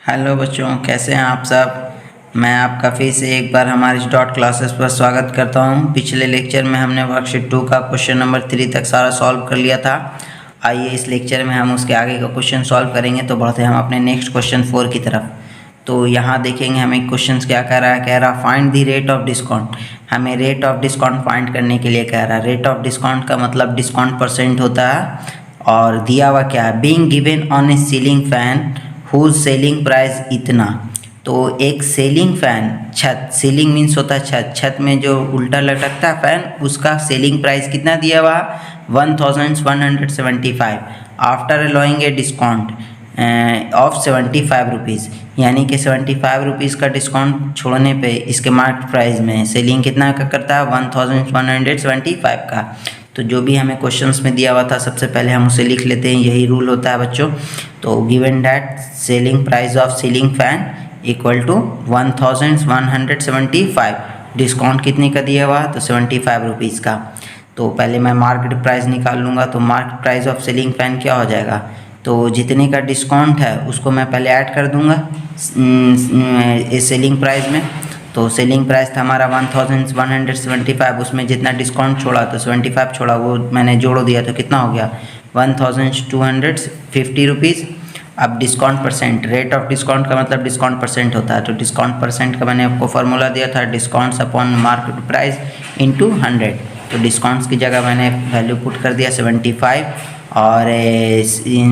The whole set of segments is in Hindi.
हेलो बच्चों, कैसे हैं आप सब। मैं आपका फिर से एक बार हमारे इस डॉट क्लासेस पर स्वागत करता हूं। पिछले लेक्चर में हमने वर्कशीट 2 का क्वेश्चन नंबर 3 तक सारा सॉल्व कर लिया था। आइए इस लेक्चर में हम उसके आगे का क्वेश्चन सॉल्व करेंगे। तो बढ़ते हैं हम अपने नेक्स्ट क्वेश्चन 4 की तरफ। तो यहाँ देखेंगे हमें क्वेश्चन क्या कह रहा है find the rate of discount. हमें रेट ऑफ डिस्काउंट फाइंड करने के लिए कह रहा है। रेट ऑफ डिस्काउंट का मतलब डिस्काउंट परसेंट होता है। और दिया हुआ क्या है, being given on a ceiling fan whose selling price इतना। तो एक सेलिंग फ़ैन, छत, सीलिंग मीन्स होता है छत, छत में जो उल्टा लटकता है फ़ैन, उसका सेलिंग प्राइस कितना दिया हुआ 1175 after allowing a discount of 75 rupees. यानी कि 75 रुपीज़ का डिस्काउंट छोड़ने पे इसके मार्केट प्राइस में सेलिंग कितना का करता है 1175 का। तो जो भी हमें क्वेश्चंस में दिया हुआ था सबसे पहले हम उसे लिख लेते हैं। यही रूल होता है बच्चों। तो given that selling price of ceiling fan equal to 1175। Discount कितने का दिया हुआ तो 75 रुपीज़ का। तो पहले मैं मार्केट प्राइस निकाल लूँगा। तो market price of ceiling fan क्या हो जाएगा, तो जितने का डिस्काउंट है उसको मैं पहले ऐड कर दूँगा इस सेलिंग प्राइस में। तो सेलिंग प्राइस था हमारा 1175, उसमें जितना डिस्काउंट छोड़ा तो 75 छोड़ा, वो मैंने जोड़ दिया तो कितना हो गया 1250 रुपीज़। अब discount percent, rate of discount का मतलब डिस्काउंट परसेंट होता है। तो डिस्काउंट परसेंट का मैंने आपको फार्मूला दिया था, discounts upon market price into 100। तो डिस्काउंट्स की जगह मैंने वैल्यू पुट कर दिया 75 और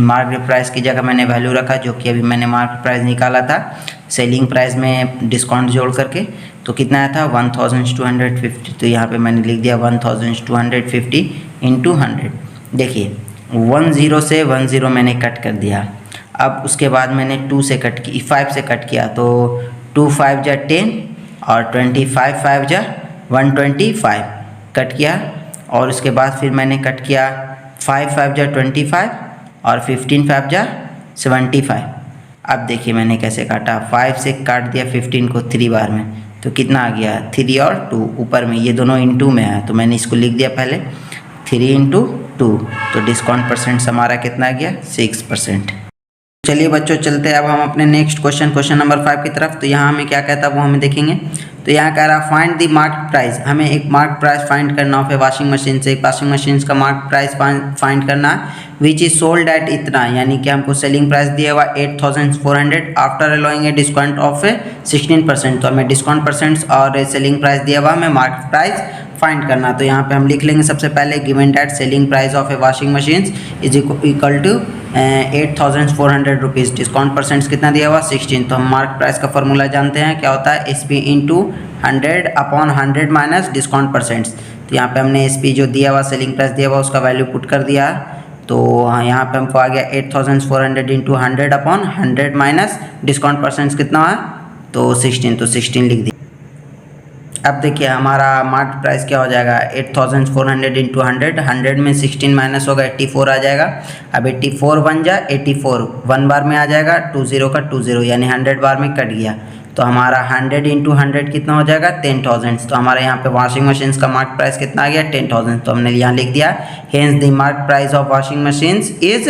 मार्केट प्राइस की जगह मैंने वैल्यू रखा जो कि अभी मैंने मार्केट प्राइस निकाला था सेलिंग प्राइस में डिस्काउंट जोड़ करके। तो कितना आया था 1250। तो यहाँ पे मैंने लिख दिया 1250 इंटू 100। देखिए 10 से 10 मैंने कट कर दिया। अब उसके बाद मैंने 2 से कट की, 5 से कट किया। तो 2 5 जा 10 और 25 5 जा 125 कट किया। और उसके बाद फिर मैंने कट किया 5 5 जा 25 और 15 5 जा 75। अब देखिए मैंने कैसे काटा, 5 से काट दिया 15 को 3 बार में। तो कितना आ गया 3 और 2, ऊपर में ये दोनों इंटू में है तो मैंने इसको लिख दिया पहले 3 इंटू 2। तो डिस्काउंट परसेंट हमारा कितना आ गया 6%। चलिए बच्चों चलते हैं अब हम अपने नेक्स्ट क्वेश्चन नंबर 5 की तरफ। तो यहाँ हमें क्या कहता है वो हमें देखेंगे। तो यहाँ कह रहा है फाइंड द मार्केट प्राइस। हमें एक मार्केट प्राइस फाइंड करना हो, फिर वॉशिंग मशीन से एक वॉशिंग मशीन का मार्केट प्राइस फाइंड करना है विच इज सोल्ड एट इतना। यानी कि हमको सेलिंग प्राइस दिया हुआ 8400 after allowing a discount of 16%। तो हमें डिस्काउंट परसेंट और सेलिंग प्राइस दिया हुआ हमें मार्केट प्राइस फाइंड करना। तो यहाँ पे हम लिख लेंगे सबसे पहले given that selling price of a washing machine is equal to 8400 rupees. Discount percent कितना दिया हुआ 16। तो हम मार्केट प्राइस का फॉर्मूला जानते हैं क्या होता है, SP into 100 upon 100 minus discount percent. तो यहाँ पे हमने SP जो दिया हुआ सेलिंग प्राइस दिया हुआ उसका वैल्यू पुट कर दिया। तो यहाँ पे हमको आ गया 8400 into 100 upon 100 minus discount percent कितना है तो 16। तो 16 लिख दिया। अब देखिए हमारा मार्केट प्राइस क्या हो जाएगा 8400 इंटू 100 में 16 माइनस होगा 84 आ जाएगा। अब 84 बन जा 84 1 बार में आ जाएगा, 20 का 20 यानी 100 बार में कट गया। तो हमारा 100 इंटू 100 कितना हो जाएगा 10,000। तो हमारे यहाँ पे वॉशिंग मशीन का मार्केट प्राइस कितना आ गया 10,000। तो हमने यहाँ लिख दिया hence the market price of washing machine is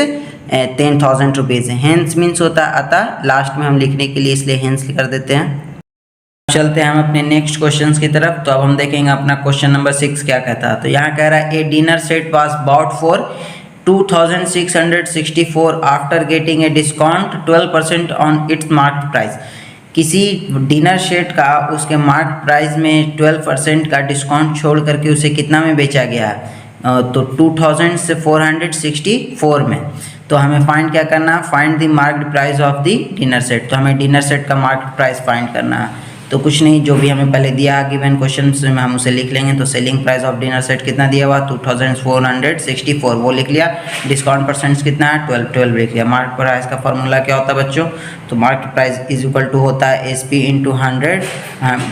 10,000 rupees. Hence means होता है अतः, लास्ट में हम लिखने के लिए इसलिए हेंस कर देते हैं। चलते हैं हम अपने नेक्स्ट क्वेश्चंस की तरफ। तो अब हम देखेंगे अपना क्वेश्चन नंबर 6 क्या कहता है। तो यहाँ कह रहा है a dinner set was bought for 2664 after getting a discount 12% on its market price. किसी डिनर सेट का उसके मार्केट प्राइस में 12% का डिस्काउंट छोड़ करके उसे कितना में बेचा गया है तो 2464 में। तो हमें फाइंड क्या करना है, find the market price of the dinner set. तो हमें डिनर सेट का मार्केट प्राइस फाइंड करना है। तो कुछ नहीं, जो भी हमें पहले दिया गिवन क्वेश्चन में हम उसे लिख लेंगे। तो selling price of dinner set कितना दिया हुआ 2464 वो लिख लिया। डिस्काउंट परसेंट कितना है 12 लिख लिया। मार्केट प्राइस का फॉर्मूला क्या होता है बच्चों, तो market price is equal to होता है SP into 100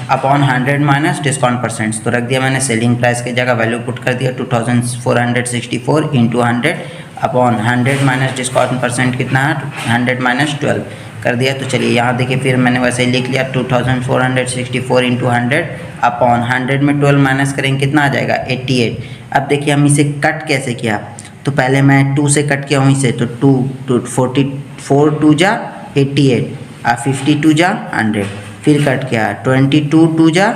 upon 100 minus discount percent. तो रख दिया मैंने सेलिंग प्राइस की जगह वैल्यू पुट कर दिया 2464 into 100 upon 100 minus discount percent कितना है 100 माइनस 12 कर दिया। तो चलिए यहाँ देखिए फिर मैंने वैसे ही लिख लिया 2464 इंटू 100 अपॉन 100 में 12 माइनस करेंगे कितना आ जाएगा 88। अब देखिए हम इसे कट कैसे किया, तो पहले मैं 2 से कट किया वहीं से। तो 2 44 2 जा 88 अब 52 जा 100, फिर कट गया 22 जा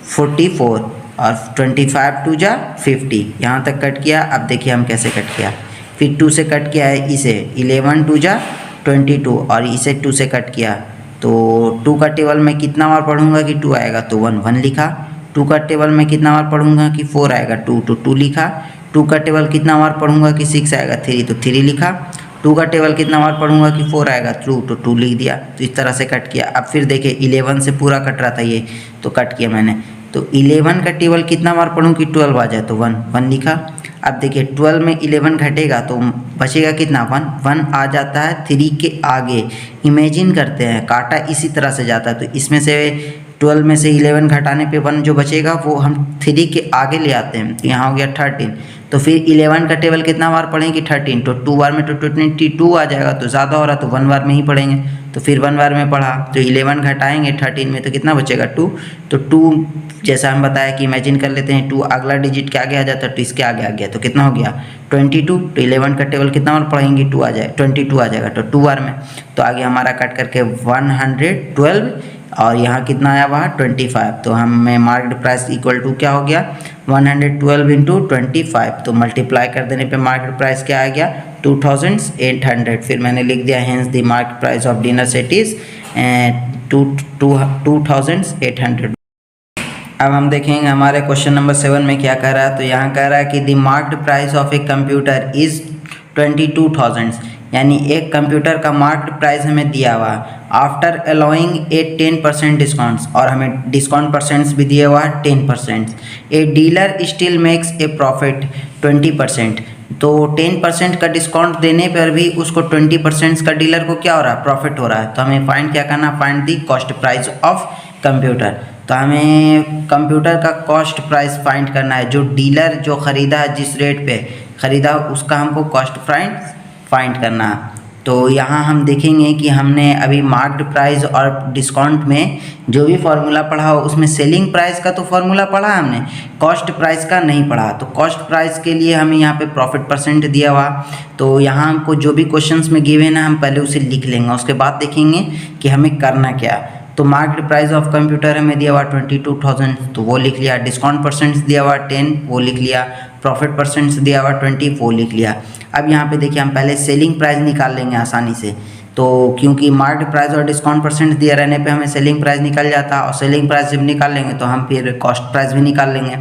44 और 25 टू जा 50, यहाँ तक कट किया। अब देखिए हम कैसे कट किया, फिर 2 से कट किया है इसे, 11 टू जा 22 और इसे 2 से कट किया, तो 2 का टेबल में कितना बार पढ़ूंगा कि 2 आएगा तो 1 लिखा। 2 का टेबल में कितना बार पढ़ूंगा कि 4 आएगा 2 तो 2 लिखा। 2 का टेबल कितना बार पढ़ूंगा कि 6 आएगा 3 तो 3 लिखा। 2 का टेबल कितना बार पढ़ूंगा कि 4 आएगा 2 तो 2 लिख दिया। तो इस तरह से कट किया। अब फिर देखिए 11 से पूरा कट रहा था ये, तो कट किया मैंने। तो 11 का टेबल कितना बार पढ़ूँ कि 12 आ जाए तो 1 लिखा। अब देखिए 12 में 11 घटेगा तो बचेगा कितना 1 आ जाता है 3 के आगे। इमेजिन करते हैं काटा इसी तरह से जाता है, तो इसमें से 12 में से 11 घटाने पे 1 जो बचेगा वो हम 3 के आगे ले आते हैं, तो यहाँ हो गया 13। तो फिर 11 का टेबल कितना बार पढ़ेंगे 13, तो 2 बार में तो 22 आ जाएगा, तो ज़्यादा हो रहा तो 1 बार में ही पढ़ेंगे। तो फिर 1 बार में पढ़ा तो 11 घटाएंगे 13 में तो कितना बचेगा 2। तो 2 जैसा हम बताया कि इमेजिन कर लेते हैं 2 अगला डिजिट के आगे आ जाता है तो इसके आगे आ गया, तो कितना हो गया 22। तो 11 का टेबल कितना बार पढ़ेंगे 2 आ जाए 22 आ जाएगा, तो 2 बार में। तो आगे हमारा कट करके 112 और यहाँ कितना आया वहाँ 25। तो हमें मार्केट प्राइस इक्वल टू क्या हो गया 112 इंटू 25। तो मल्टीप्लाई कर देने पे मार्केट प्राइस क्या आ गया 2800। फिर मैंने लिख दिया hence the market price of dinner set is 2800। अब हम देखेंगे हमारे क्वेश्चन नंबर 7 में क्या कह रहा है। तो यहाँ कह रहा है कि the market price of a computer is 22,000, यानी एक कंप्यूटर का मार्केट प्राइस हमें दिया हुआ आफ्टर अलाउइंग ए 10% डिस्काउंट्स, और हमें डिस्काउंट परसेंट्स भी दिया हुआ है 10%। A dealer still makes a profit 20%, तो 10% का डिस्काउंट देने पर भी उसको 20% का डीलर को क्या हो रहा है प्रॉफिट हो रहा है। तो हमें फाइंड क्या करना, find the cost price of computer. तो हमें कंप्यूटर का कॉस्ट प्राइस फाइंड करना है, जो डीलर जो ख़रीदा है जिस रेट पे ख़रीदा उसका हमको कॉस्ट प्राइस फाइंड करना है। तो यहाँ हम देखेंगे कि हमने अभी मार्केट प्राइस और डिस्काउंट में जो भी फार्मूला पढ़ा हो उसमें सेलिंग प्राइस का तो फार्मूला पढ़ा है हमने, कॉस्ट प्राइस का नहीं पढ़ा। तो कॉस्ट प्राइस के लिए हमें यहाँ पे प्रॉफिट परसेंट दिया हुआ, तो यहाँ हमको जो भी क्वेश्चंस में गिवन है हम पहले उसे लिख लेंगे, उसके बाद देखेंगे कि हमें करना क्या। तो मार्केट प्राइस ऑफ कंप्यूटर हमें दिया हुआ 22,000, तो वो लिख लिया। डिस्काउंट परसेंट्स दिया हुआ 10, वो लिख लिया। प्रॉफिट परसेंट्स दिया हुआ 20, वो लिख लिया। अब यहाँ पे देखिए हम पहले सेलिंग प्राइस निकाल लेंगे आसानी से, तो क्योंकि मार्केट प्राइस और डिस्काउंट परसेंट दिया रहने पे हमें सेलिंग प्राइस निकल जाता है, और सेलिंग प्राइस जब निकाल लेंगे तो हम फिर कॉस्ट प्राइस भी निकाल लेंगे।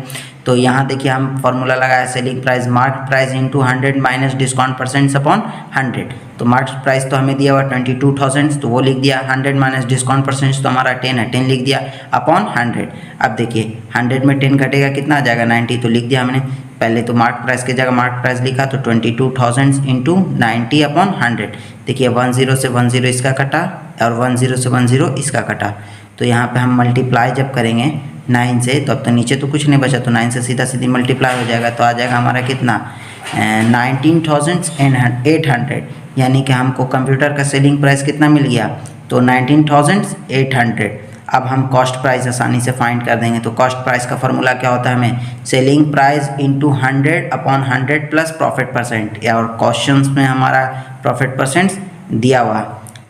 तो यहाँ देखिए हम फार्मूला लगाया selling price market price into 100 minus discount percents upon 100। तो मार्केट प्राइस तो हमें दिया हुआ 22,000, तो वो लिख दिया। 100 माइनस डिस्काउंट परसेंट्स तो हमारा 10 है, 10 लिख दिया अपॉन 100। अब देखिए 100 में 10 घटेगा कितना आ जाएगा 90, तो लिख दिया हमने। पहले तो मार्केट प्राइस की जगह मार्केट प्राइस लिखा, तो 22,000 इंटू 90 अपॉन 100। देखिए 10 से 10 इसका कटा और 10 से 10 इसका कटा। तो यहाँ पे हम मल्टीप्लाई जब करेंगे 9 से, तो अब तो नीचे तो कुछ नहीं बचा, तो 9 से सीधा सीधी मल्टीप्लाई हो जाएगा, तो आ जाएगा हमारा कितना 19,800, यानी कि हमको कंप्यूटर का सेलिंग प्राइस कितना मिल गया तो 19,800। अब हम कॉस्ट प्राइस आसानी से फाइंड कर देंगे। तो कॉस्ट प्राइस का फार्मूला क्या होता है, हमें selling price into 100 upon 100 plus profit percent, या और क्वेश्चंस में हमारा प्रॉफिट परसेंट दिया हुआ,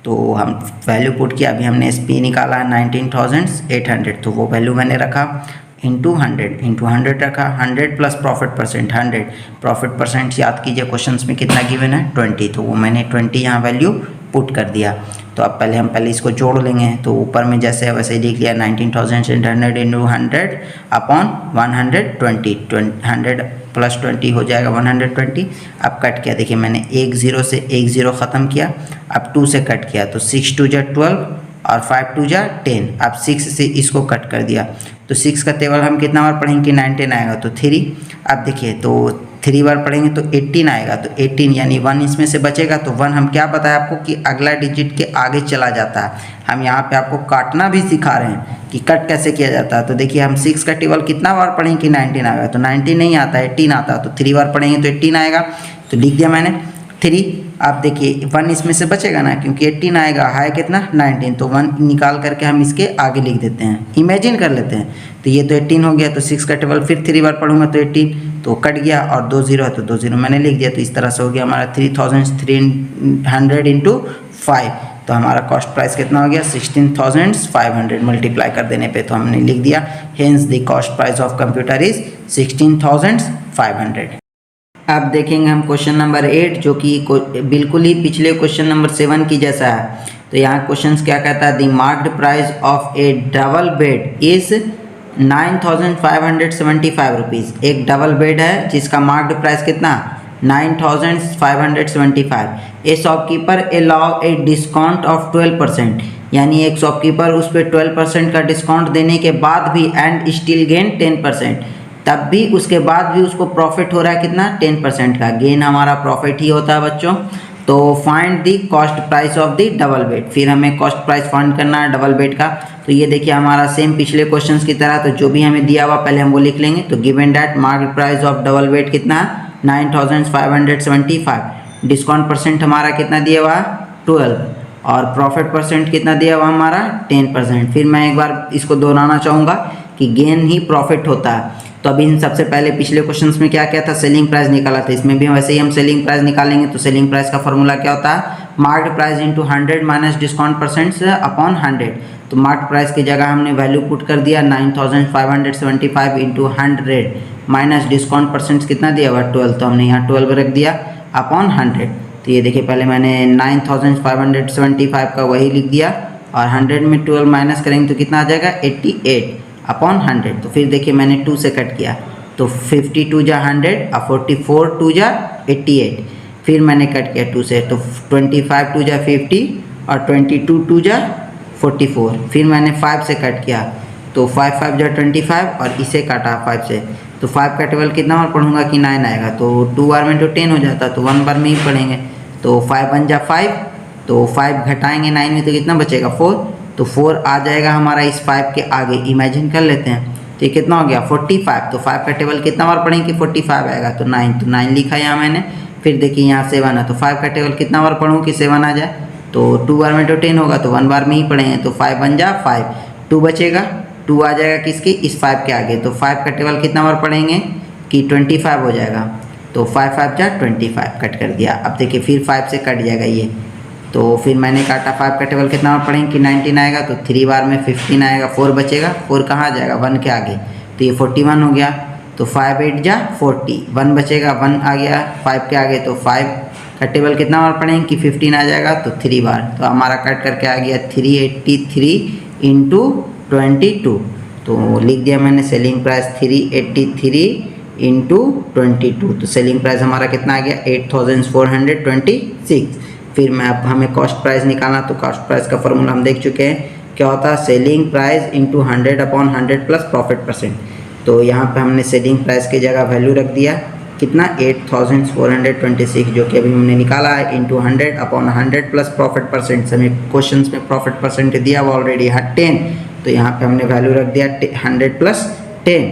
तो हम वैल्यू पुट किया। अभी हमने SP निकाला 19,800, तो वो वैल्यू मैंने रखा इंटू 100 रखा। 100 plus profit percent 100, profit percent याद कीजिए क्वेश्चंस में कितना गिवन है 20, तो वो मैंने 20 यहाँ वैल्यू पुट कर दिया। तो अब पहले इसको जोड़ लेंगे, तो ऊपर में जैसे है वैसे ही लिख लिया 19,800 इंटू 100 अपॉन 120, 100 प्लस 20 हो जाएगा 120। अब कट किया, देखिए मैंने 1 0 से 1 0 ख़त्म किया। अब 2 से कट किया, तो 6 2 जा 12 और 5 2 जा 10। अब 6 से इसको कट कर दिया, तो 6 का टेबल हम कितना बार पढ़ेंगे कि 19 आएगा, तो 3। अब देखिए तो 3 बार पढ़ेंगे तो 18 आएगा, तो 18 यानी 1 इसमें से बचेगा, तो 1 हम क्या बताया आपको कि अगला डिजिट के आगे चला जाता है। हम यहाँ पे आपको काटना भी सिखा रहे हैं कि कट कैसे किया जाता है। तो देखिए हम 6 का टेबल कितना बार पढ़ेंगे कि 19 आएगा, तो 19 नहीं आता, 18 आता है, तो 3 बार पढ़ेंगे तो 18 आएगा, तो लिख दिया मैंने 3। आप देखिए 1 इसमें से बचेगा ना, क्योंकि 18 आएगा, है कितना 19, तो 1 निकाल करके हम इसके आगे लिख देते हैं, इमेजिन कर लेते हैं। तो ये तो 18 हो गया, तो 6 का टेबल फिर 3 बार पढ़ूंगा तो 18, तो कट गया, और 2 0 है तो 2 0 मैंने लिख दिया। तो इस तरह से हो गया हमारा 3,300 इंटू 5, तो हमारा कॉस्ट प्राइस कितना हो गया 16,500 मल्टीप्लाई कर देने पे तो हमने लिख दिया hence the cost price of computer is 16,500। अब देखेंगे हम क्वेश्चन नंबर 8 जो कि बिल्कुल ही पिछले क्वेश्चन नंबर 7 की जैसा है। तो यहाँ क्वेश्चन क्या कहता है, the marked price of A double bed is 9,575 rupees. एक डबल बेड है जिसका मार्क्ड प्राइस कितना 9,575। ए shopkeeper allow a discount of 12%, यानी एक शॉपकीपर उस पर 12% का डिस्काउंट देने के बाद भी एंड स्टिल गेन 10%, तब भी उसके बाद भी उसको प्रॉफिट हो रहा है कितना 10% का। गेन हमारा प्रॉफिट ही होता है बच्चों। तो find the cost price of the double bed, फिर हमें कॉस्ट प्राइस फाइंड करना है डबल बेड का। तो ये देखिए हमारा सेम पिछले क्वेश्चंस की तरह, तो जो भी हमें दिया हुआ पहले हम वो लिख लेंगे। तो given that market price of double bed कितना है 9,575, डिस्काउंट परसेंट हमारा कितना दिया हुआ 12 और प्रॉफिट परसेंट कितना दिया हुआ हमारा 10%। फिर मैं एक बार इसको दोहराना चाहूँगा कि गेन ही प्रॉफिट होता है। तो अभी इन सबसे पहले पिछले क्वेश्चंस में क्या था, सेलिंग प्राइस निकाला था, इसमें भी वैसे ही हम सेलिंग प्राइस निकालेंगे। तो सेलिंग प्राइस का फॉर्मूला क्या होता है, marked price into 100 minus discount percent upon 100। तो मार्क्ड प्राइस की जगह हमने वैल्यू पुट कर दिया 9,575 इंटू 100 माइनस डिस्काउंट परसेंट कितना दिया हुआ 12, तो हमने यहाँ 12 रख दिया अपॉन 100। तो ये देखिए पहले मैंने 9,575 का वही लिख दिया और 100 में 12 माइनस करेंगे तो कितना आ जाएगा 88 अपॉन 100। तो फिर देखिए मैंने 2 से कट किया तो 52 जा 100 और 44 2 जा 88। फिर मैंने कट किया 2 से तो 25 2 जा 50 और 22 2 जा 44। फिर मैंने 5 से कट किया तो 5 5 जा 25 और इसे काटा 5 से। तो 5 का टेबल कितना बार पढ़ूंगा कि 9 आएगा, तो 2 बार में तो 10 हो जाता, तो 1 बार में ही पढ़ेंगे। तो 5 1 जा 5, तो 5 घटाएंगे 9 में तो कितना बचेगा 4, तो 4 आ जाएगा हमारा इस 5 के आगे। इमेजिन कर लेते हैं तो ये कितना हो गया 45। तो 5 का टेबल कितना बार पढ़ेंगे कि 45 आएगा, तो 9 लिखा यहाँ मैंने। फिर देखिए यहाँ 7 है तो 5 का टेबल कितना बार पढ़ूँ कि 7 आ जाए, तो 2 बार में तो 10 होगा, तो 1 बार में ही पढ़ेंगे। तो 5 1 जा 5, 2 बचेगा, 2 आ जाएगा किसके इस 5 के आगे। तो 5 का टेबल कितना बार पढ़ेंगे कि 25 हो जाएगा, तो 5 5 जा 25 कट कर दिया। अब देखिए फिर 5 से कट जाएगा ये, तो फिर मैंने काटा 5 का टेबल कितना बार पढ़ेंगे कि 19 आएगा, तो 3 बार में 15 आएगा, 4 बचेगा, 4 कहाँ आ जाएगा 1 के आगे, तो ये 41 हो गया। तो 5 8 जा 40, 1 बचेगा, 1 आ गया 5 के आगे, तो 5 का टेबल कितना बार पढ़ेंगे कि 15 आ जाएगा, तो 3 बार। तो हमारा कट करके आ गया 383 इंटू 22। तो लिख दिया मैंने सेलिंग प्राइस 383 इंटू 22। तो सेलिंग प्राइस हमारा कितना आ गया 8,426। फिर मैं अब हमें कॉस्ट प्राइस निकालना, तो कॉस्ट प्राइस का फॉर्मूला हम देख चुके हैं क्या होता है, selling price into 100 upon 100 plus profit percent. तो यहाँ पे हमने सेलिंग प्राइस की जगह वैल्यू रख दिया कितना 8,426, जो कि अभी हमने निकाला है, into 100 upon 100 plus profit percent. हमें क्वेश्चन में प्रॉफिट परसेंट दिया हुआ ऑलरेडी है 10, तो यहाँ पे हमने वैल्यू रख दिया 100 प्लस 10।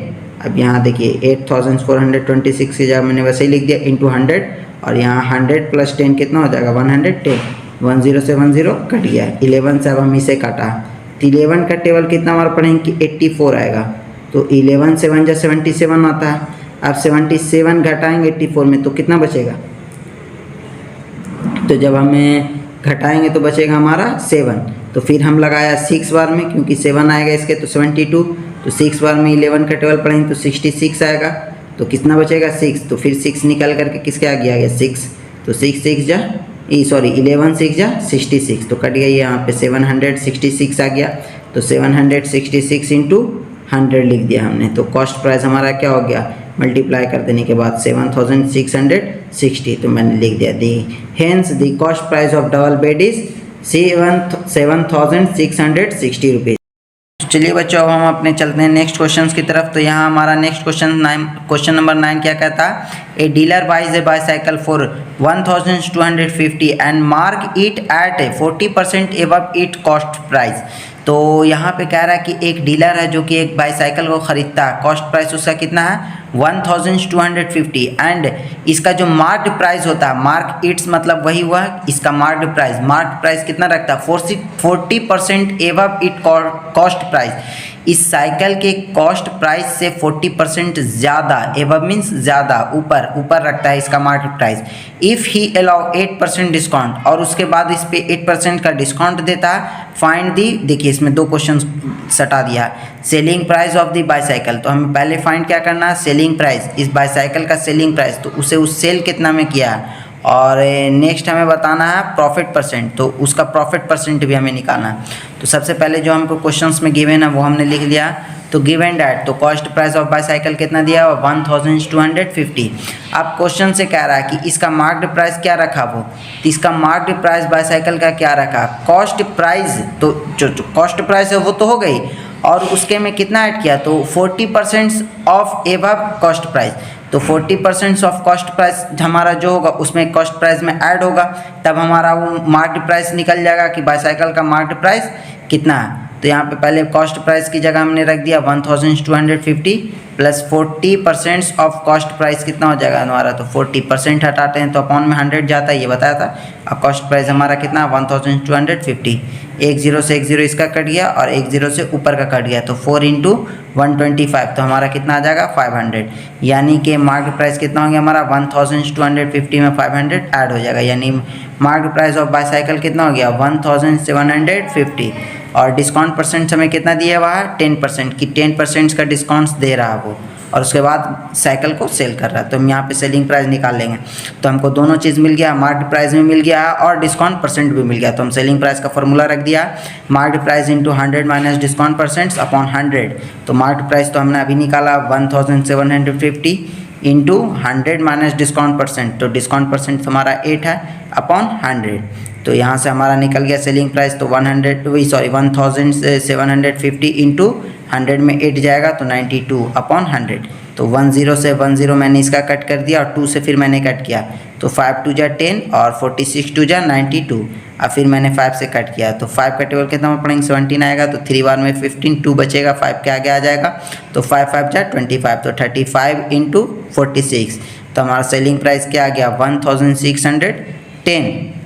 अब यहाँ देखिए 8,426 की जगह मैंने वैसे ही लिख दिया इंटू 100, और यहाँ 100 प्लस 10 कितना हो जाएगा 110। 10 से 10 कट गया, 11 से अब हम इसे काटा, तो 11 का टेबल कितना बार पढ़ेंगे कि 84 आएगा, तो 11 से 1 जा 77 आता है। अब 77 घटाएंगे 84 में तो कितना बचेगा, तो जब हमें घटाएंगे तो बचेगा हमारा 7। तो फिर हम लगाया 6 बार में, क्योंकि 7 आएगा इसके, तो 72। तो 6 बार में 11 का टेबल पढ़ेंगे तो 66 आएगा, तो कितना बचेगा 6। तो फिर 6 निकल करके किसके आगे आ गया 6, तो 6 6 जा 11 6 जा 66, तो कट गया यहाँ पे 766 आ गया। तो 766 इंटू 100 लिख दिया हमने। तो कॉस्ट प्राइस हमारा क्या हो गया, मल्टीप्लाई कर देने के बाद 7,660, तो मैंने लिख दिया the hence the cost price of double bed is 7,660 rupees. चलिए बच्चों अब हम अपने चलते हैं नेक्स्ट क्वेश्चन की तरफ। तो यहाँ हमारा नेक्स्ट क्वेश्चन नंबर 9 क्या कहता है, a dealer buys a bicycle for 1,250 and mark it at 40% above it cost price. तो यहाँ पे कह रहा है कि एक डीलर है जो कि एक बाईसाइकिल को ख़रीदता है, कॉस्ट प्राइस उसका कितना है 1,250 एंड इसका जो मार्क्ड प्राइस होता है, मार्क इट्स मतलब वही हुआ इसका मार्क्ड प्राइस। मार्क्ड प्राइस कितना रखता है 40% एबव इट कॉस्ट प्राइस। इस साइकिल के कॉस्ट प्राइस से 40% ज़्यादा, एबव मीन्स ज़्यादा, ऊपर रखता है इसका market price. If he allow 8% discount, और उसके बाद इस पे 8% का डिस्काउंट देता है, फाइंड दी, देखिए इसमें दो क्वेश्चन सटा दिया, selling price of the bicycle. तो हमें पहले फाइंड क्या करना है, सेलिंग प्राइस, इस बाईसाइकिल का सेलिंग प्राइस, तो उसे उस सेल कितना में किया है। और नेक्स्ट हमें बताना है प्रॉफिट परसेंट, तो उसका प्रॉफिट परसेंट भी हमें निकालना है। तो सबसे पहले जो हमको क्वेश्चंस में गिवन है वो हमने लिख लिया। तो गिवन डैट, तो कॉस्ट प्राइस ऑफ बाईसाइकिल कितना दिया हुआ, 1250। अब क्वेश्चन से कह रहा है कि इसका मार्क्ड प्राइस क्या रखा वो, तो इसका मार्क्ड प्राइस बाईसाइकिल का क्या रखा, कॉस्ट प्राइस, तो जो कॉस्ट प्राइस है वो तो हो गई, और उसके में कितना ऐड किया, तो 40% ऑफ एबव कॉस्ट प्राइस। तो 40% ऑफ कॉस्ट प्राइस हमारा जो होगा उसमें कॉस्ट प्राइस में ऐड होगा, तब हमारा वो मार्केट प्राइस निकल जाएगा कि बाईसाइकिल का मार्केट प्राइस कितना है। तो यहाँ पे पहले कॉस्ट प्राइस की जगह हमने रख दिया 1250 प्लस 40% ऑफ कॉस्ट प्राइस कितना हो जाएगा हमारा, तो 40% हटाते हैं तो अपॉन में 100 जाता है, ये बताया था। अब कॉस्ट प्राइस हमारा कितना 1250, एक जीरो से एक जीरो इसका कट गया और एक जीरो से ऊपर का कट गया, तो 4 × 125, तो हमारा कितना आ जाएगा 500, यानी कि मार्केट प्राइस कितना हो गया हमारा 1250 में 500 ऐड हो जाएगा, यानी मार्केट प्राइस ऑफ बाईसाइकिल कितना हो गया 1750। और डिस्काउंट परसेंट हमें कितना दिया हुआ है 10%, कि 10% का डिस्काउंट दे रहा है वो, और उसके बाद साइकिल को सेल कर रहा है। तो हम यहाँ पे सेलिंग प्राइस निकाल लेंगे। तो हमको दोनों चीज़ मिल गया, मार्केट प्राइस भी मिल गया और डिस्काउंट परसेंट भी मिल गया। तो हम सेलिंग प्राइस का फॉर्मूला रख दिया, market price into 100 minus discount percent upon 100। तो मार्केट प्राइस तो हमने अभी निकाला 1750 इंटू 100 माइनस डिस्काउंट परसेंट, तो डिस्काउंट परसेंट हमारा 8 है अपॉन 100। तो यहाँ से हमारा निकल गया सेलिंग प्राइस, तो 1750 इंटू 100 में 8 जाएगा तो 92 अपॉन 100। तो 10 से 10 मैंने इसका कट कर दिया और 2 से फिर मैंने कट किया, तो 5 2 जा 10 और 46 2 जा 92। अब फिर मैंने 5 से कट किया, तो 5 का टेबल कितना पढ़ेंगे 17 आएगा, तो 3 बार में 15, 2 बचेगा, 5 के आगे आ जाएगा, तो 5 5 जा 25, तो 35 इंटू 46। तो हमारा सेलिंग प्राइस क्या आ गया 1610। तो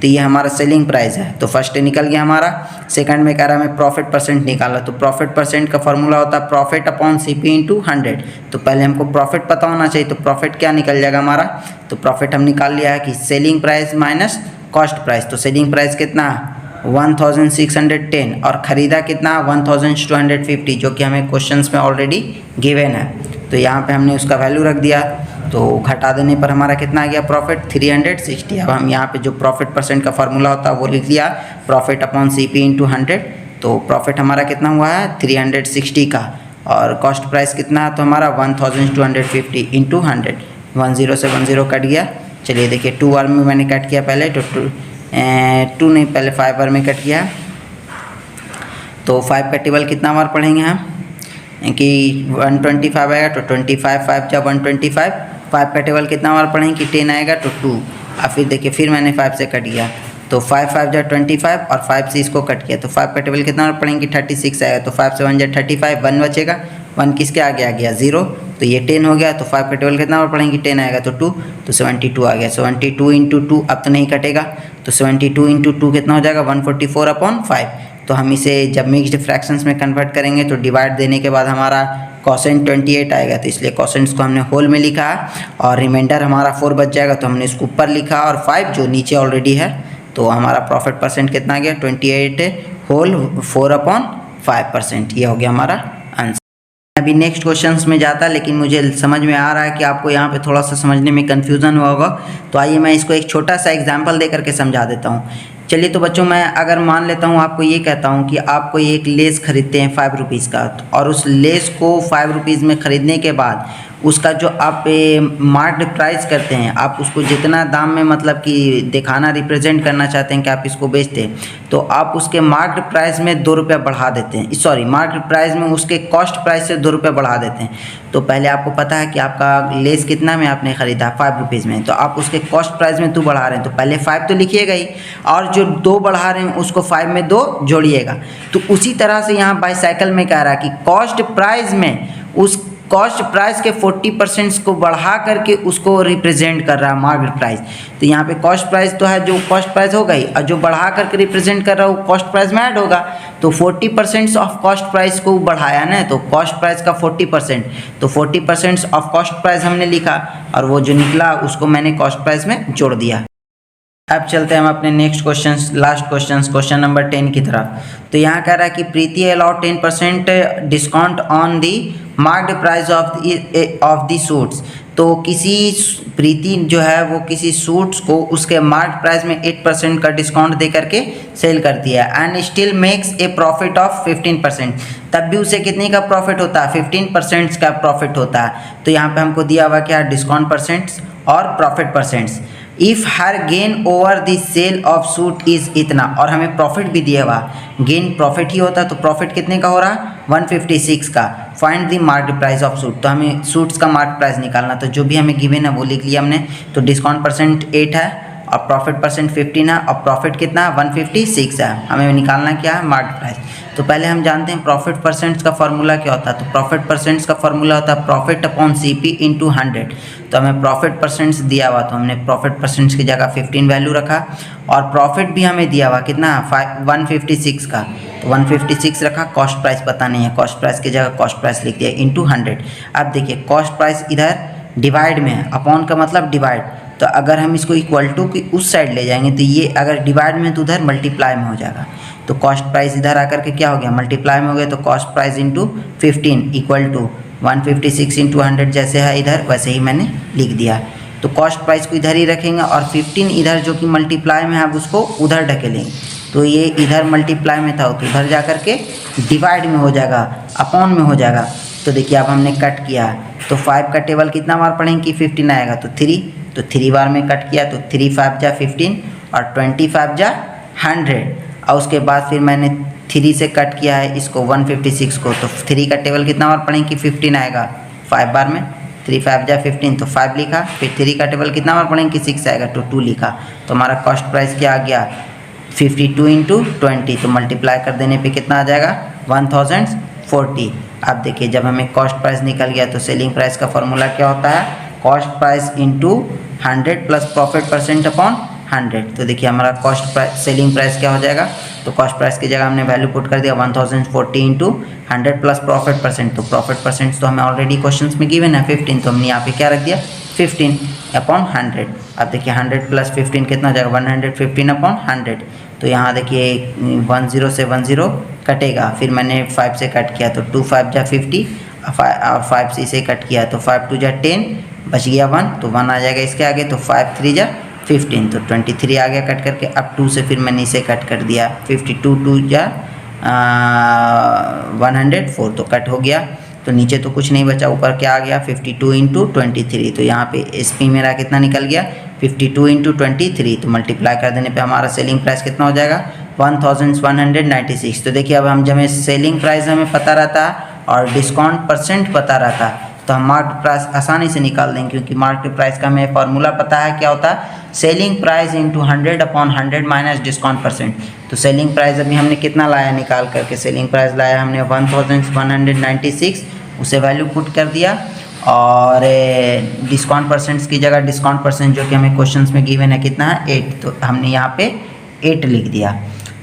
ये हमारा सेलिंग प्राइस है। तो फर्स्ट निकल गया हमारा। सेकंड में कह रहा है हमें प्रॉफिट परसेंट निकाला, तो प्रॉफिट परसेंट का फॉर्मूला होता है प्रॉफिट अपॉन सीपी इंटू 100। तो पहले हमको प्रॉफिट पता होना चाहिए, तो प्रॉफिट क्या निकल जाएगा हमारा, तो प्रॉफिट हम निकाल लिया है कि selling price minus cost price. तो सेलिंग प्राइस कितना 1610 और ख़रीदा कितना 1250, जो कि हमें क्वेश्चंस में ऑलरेडी गिवन है। तो यहाँ पे हमने उसका वैल्यू रख दिया, तो घटा देने पर हमारा कितना आ गया प्रॉफिट 360। अब हम यहाँ पे जो प्रॉफिट परसेंट का फार्मूला होता है वो लिख लिया, प्रॉफिट अपॉन सीपी इंटू 100। तो प्रॉफिट हमारा कितना हुआ है 360 का, और कॉस्ट प्राइस कितना है तो हमारा 1250 इंटू 100। 10 से 10 कट गया। चलिए देखिए 2 बार में मैंने कट किया पहले, तो 2 नहीं पहले 5 बार में कट किया। तो 5 का टेबल कितना बार पढ़ेंगे हम कि 125 आएगा, तो 25 5 जा 125। 5 का टेबल कितना बार पढ़ेंगे कि 10 आएगा, तो 2। और फिर देखिए फिर मैंने 5 से कट गया, तो 5 5 जा 25 और 5 से इसको कट किया, तो 5 का टेबल कितना बार पढ़ेंगे 36 आएगा, तो 5 से 1 जा 35, 1 बचेगा, 1 किसके आगे आ गया 0, तो ये 10 हो गया। तो 5 का टेबल कितना बार पढ़ेंगे 10 आएगा, तो 2, तो 72 आ गया। 72 इंटू 2 अब तो नहीं कटेगा, तो 72 इंटू 2 कितना हो जाएगा 144 अपॉन 5। तो हम इसे जब मिक्स्ड फ्रैक्शंस में कन्वर्ट करेंगे तो डिवाइड देने के बाद हमारा कोसेंट 28 आएगा, तो इसलिए कोसेंट्स को हमने होल में लिखा और रिमाइंडर हमारा 4 बच जाएगा, तो हमने इसको ऊपर लिखा और 5 जो नीचे ऑलरेडी है। तो हमारा प्रॉफिट परसेंट कितना आ गया 28 होल 4/5%। ये हो गया हमारा आंसर। अभी नेक्स्ट क्वेश्चंस में जाता, लेकिन मुझे समझ में आ रहा है कि आपको यहाँ पे थोड़ा सा समझने में कन्फ्यूज़न हुआ होगा, तो आइए मैं इसको एक छोटा सा एग्जांपल दे करके समझा देता हूँ। चलिए तो बच्चों, मैं अगर मान लेता हूँ आपको ये कहता हूँ कि आप कोई एक लेस खरीदते हैं 5 रुपीज़ का, और उस लेस को 5 रुपीज़ में ख़रीदने के बाद उसका जो आप मार्केट प्राइस करते हैं, आप उसको जितना दाम में मतलब कि दिखाना रिप्रेजेंट करना चाहते हैं कि आप इसको बेचते हैं, तो आप उसके मार्केट प्राइस में 2 रुपये बढ़ा देते हैं, सॉरी मार्केट प्राइस में उसके कॉस्ट प्राइस से 2 रुपये बढ़ा देते हैं। तो पहले आपको पता है कि आपका लेस कितना में आपने ख़रीदा 5 रुपीज़ में, तो आप उसके कॉस्ट प्राइस में 2 बढ़ा रहे हैं, तो पहले 5 तो लिखिएगा ही, और जो 2 बढ़ा रहे हैं उसको 5 में 2 जोड़िएगा। तो उसी तरह से यहाँ बाईसाइकिल में कह रहा है कि कॉस्ट प्राइस में उस कॉस्ट प्राइस के 40% को बढ़ा करके उसको रिप्रेजेंट कर रहा है मार्केट प्राइस। तो यहाँ पे कॉस्ट प्राइस तो है, जो कॉस्ट प्राइस हो गई, और जो बढ़ा करके रिप्रेजेंट कर रहा है वो कॉस्ट प्राइस में ऐड होगा। तो 40% ऑफ कॉस्ट प्राइस को बढ़ाया ना, तो कॉस्ट प्राइस का 40%, तो 40% ऑफ कॉस्ट प्राइस हमने लिखा और वो जो निकला उसको मैंने कॉस्ट प्राइस में जोड़ दिया। अब चलते हैं हम अपने next question, last question number 10 की तरफ। तो यहाँ कह रहा है कि Preeti allow 10% discount on the marked price of the suits. तो किसी प्रीति जो है वो किसी सूट्स को उसके मार्क्ड प्राइस में 8% का डिस्काउंट दे करके सेल करती है and still makes a profit of 15%। तब भी उसे कितने का प्रॉफिट होता है? 15% का प्रॉफिट होता है। तो यहाँ पे हमको दिया हुआ क्या? डिस्काउंट परसेंट्स और profit percents. If her gain over the sale of suit is इतना, और हमें प्रॉफिट भी दिया हुआ, गेन प्रॉफिट ही होता है, तो प्रॉफिट कितने का हो रहा है? 156 का। Find the market price of suit, तो हमें सूट्स का मार्केट प्राइस निकालना, तो जो भी हमें गिवन है वो लिख लिया हमने। तो डिस्काउंट परसेंट 8 है और प्रॉफिट परसेंट 15 है और प्रॉफिट कितना है? 156 है। हमें निकालना क्या है? Market price. तो पहले हम जानते हैं प्रॉफिट परसेंट्स का फॉर्मूला क्या होता है। तो प्रॉफिट परसेंट्स का फॉर्मूला होता है प्रॉफिट अपॉन सीपी इंटू 100। तो हमें प्रॉफिट परसेंट्स दिया हुआ, तो हमने प्रॉफिट परसेंट्स की जगह 15 वैल्यू रखा, और प्रॉफिट भी हमें दिया हुआ कितना? 156 का, तो 156 रखा। कॉस्ट प्राइस पता नहीं है, कॉस्ट प्राइस की जगह कॉस्ट प्राइस लिख दिया इंटू 100। अब देखिए कॉस्ट प्राइस इधर डिवाइड में है, अपॉन का मतलब डिवाइड, तो अगर हम इसको इक्वल टू की उस साइड ले जाएंगे तो ये अगर डिवाइड में तो उधर मल्टीप्लाई में हो जाएगा। तो कॉस्ट प्राइस इधर आकर के क्या हो गया? मल्टीप्लाई में हो गया। तो cost price into 15 equal to 156 into 100, जैसे है इधर वैसे ही मैंने लिख दिया। तो कॉस्ट प्राइस को इधर ही रखेंगे और 15 इधर जो कि मल्टीप्लाई में है अब उसको उधर ढकेलेंगे। तो ये इधर मल्टीप्लाई में था तो उधर जा कर के डिवाइड में हो जाएगा, अपॉन में हो जाएगा। तो देखिए अब हमने कट किया, तो 5 का टेबल कितना बार पढ़ेंगे कि 15 आएगा? तो 3, तो 3 बार में कट किया, तो 3 5 जा 15 और 25 जा 100। और उसके बाद फिर मैंने 3 से कट किया है इसको 156 को, तो 3 का टेबल कितना बार पढ़ेंगे कि 15 आएगा? 5 बार में, 3 5 जा 15, तो 5 लिखा। फिर 3 का टेबल कितना बार पढ़ेंगे कि 6 आएगा? तो 2 लिखा। तो हमारा कॉस्ट प्राइस क्या आ गया? 52 इंटू 20, तो मल्टीप्लाई कर देने पे कितना आ जाएगा? 1040। अब देखिए जब हमें कॉस्ट प्राइस निकल गया तो सेलिंग प्राइस का फॉर्मूला क्या होता है? Cost price into 100 plus profit percent upon 100। तो देखिए हमारा कॉस्ट प्राइस सेलिंग प्राइस क्या हो जाएगा? तो कॉस्ट प्राइस की जगह हमने वैल्यू पुट कर दिया 1040 इंटू 100 प्लस प्रॉफिट परसेंट। तो प्रॉफिट परसेंट तो हमें ऑलरेडी क्वेश्चंस में गिवन है 15, तो हमने यहाँ पे क्या रख दिया? 15 अपॉन 100। अब देखिए 100 प्लस 15 कितना हो जाएगा? 115 अपॉन 100। तो यहाँ देखिए 10 से 10 कटेगा, फिर मैंने 5 से कट किया, तो 2 5 जा 50 और 5 से इसे कट किया, तो 5 2 जा 10, बच गया 1, तो 1 आ जाएगा इसके आगे, तो 5 3 जा 15, तो 23 आ गया कट करके। अब 2 से फिर मैंने इसे कट कर दिया, 52 2 जा 104, तो कट हो गया। तो नीचे तो कुछ नहीं बचा, ऊपर क्या आ गया? 52 इंटू 23। तो यहाँ पे एसपी मेरा कितना निकल गया? 52 इंटू 23। तो मल्टीप्लाई कर देने पे हमारा सेलिंग प्राइस कितना हो जाएगा? 1196। तो देखिए अब हम जब सेलिंग प्राइस हमें पता रहता है और डिस्काउंट परसेंट पता रहता है तो हम मार्केट प्राइस आसानी से निकाल देंगे, क्योंकि मार्केट प्राइस का हमें फॉर्मूला पता है क्या होता है? Selling price into 100 upon 100 minus discount percent. तो सेलिंग प्राइस अभी हमने कितना लाया निकाल करके? सेलिंग प्राइस लाया हमने 1196, उसे वैल्यू पुट कर दिया, और डिस्काउंट परसेंट्स की जगह डिस्काउंट परसेंट जो कि हमें क्वेश्चंस में गिवन है कितना है? 8, तो हमने यहाँ पे 8 लिख दिया।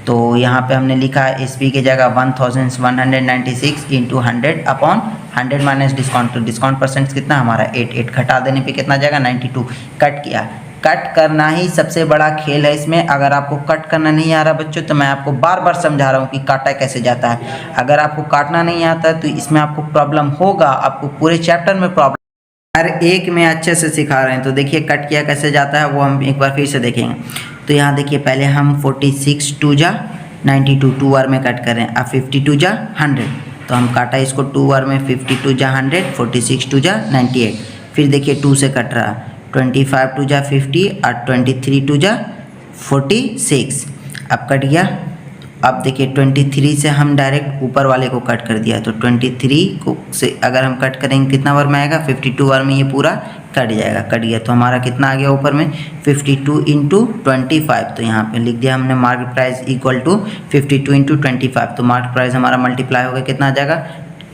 तो यहाँ पे हमने लिखा एस पी की जगह 1196 इंटू 100 अपॉन 100 माइनस डिस्काउंट। तो डिस्काउंट परसेंट कितना हमारा? 8 घटा देने पे कितना जाएगा? 92। कट किया, कट करना ही सबसे बड़ा खेल है इसमें। अगर आपको कट करना नहीं आ रहा बच्चों, तो मैं आपको बार बार समझा रहा हूँ कि काटा कैसे जाता है। अगर आपको काटना नहीं आता तो इसमें आपको प्रॉब्लम होगा, आपको पूरे चैप्टर में प्रॉब्लम, हर एक में अच्छे से सिखा रहे हैं। तो देखिए कट किया कैसे जाता है वो हम एक बार फिर से देखेंगे। तो यहाँ देखिए पहले हम 46 2 जा 92 2 बार में कट कर रहे हैं। अब 52 जा 100, तो हम काटा इसको 2 बार में, 52 जा 100, 46 2 जा 98। फिर देखिए 2 से कट रहा, 25 2 जा 50 और 23 2 जा 46। अब कट गया। अब देखिए 23 से हम डायरेक्ट ऊपर वाले को कट कर दिया, तो 23 को से अगर हम कट करेंगे कितना बार में आएगा? 52 बार में ये पूरा कट जाएगा। कट गया तो हमारा कितना आ गया ऊपर में? 52 इंटू 25। तो यहाँ पे लिख दिया हमने market price equal to 52 into 25। तो मार्केट प्राइस हमारा मल्टीप्लाई हो गया, कितना आ जाएगा?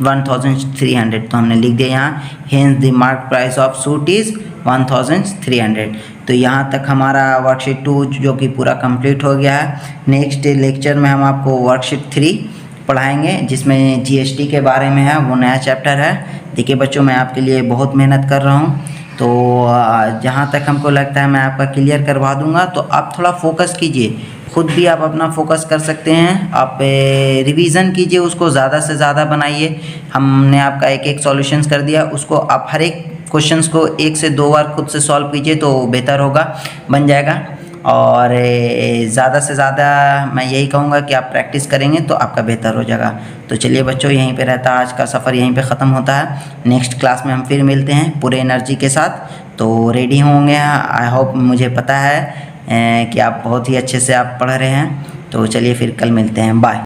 1300, तो हमने लिख दिया यहाँ hence the mark price of suit is 1300। तो यहाँ तक हमारा वर्कशीट 2 जो कि पूरा कंप्लीट हो गया है। नेक्स्ट लेक्चर में हम आपको वर्कशीट 3 पढ़ाएंगे जिसमें जीएसटी के बारे में है, वो नया चैप्टर है। देखिए बच्चों, मैं आपके लिए बहुत मेहनत कर रहा हूँ, तो जहाँ तक हमको लगता है मैं आपका क्लियर करवा दूँगा। तो आप थोड़ा फोकस कीजिए, खुद भी आप अपना फोकस कर सकते हैं। आप रिवीजन कीजिए, उसको ज़्यादा से ज़्यादा बनाइए। हमने आपका एक एक सॉल्यूशंस कर दिया, उसको आप हर एक क्वेश्चंस को 1 से 2 बार खुद से सॉल्व कीजिए तो बेहतर होगा, बन जाएगा। और ज़्यादा से ज़्यादा मैं यही कहूँगा कि आप प्रैक्टिस करेंगे तो आपका बेहतर हो जाएगा। तो चलिए बच्चों, यहीं पे रहता है आज का सफ़र, यहीं पे ख़त्म होता है। नेक्स्ट क्लास में हम फिर मिलते हैं पूरे एनर्जी के साथ। तो रेडी होंगे, आई होप, मुझे पता है कि आप बहुत ही अच्छे से आप पढ़ रहे हैं। तो चलिए फिर कल मिलते हैं, बाय।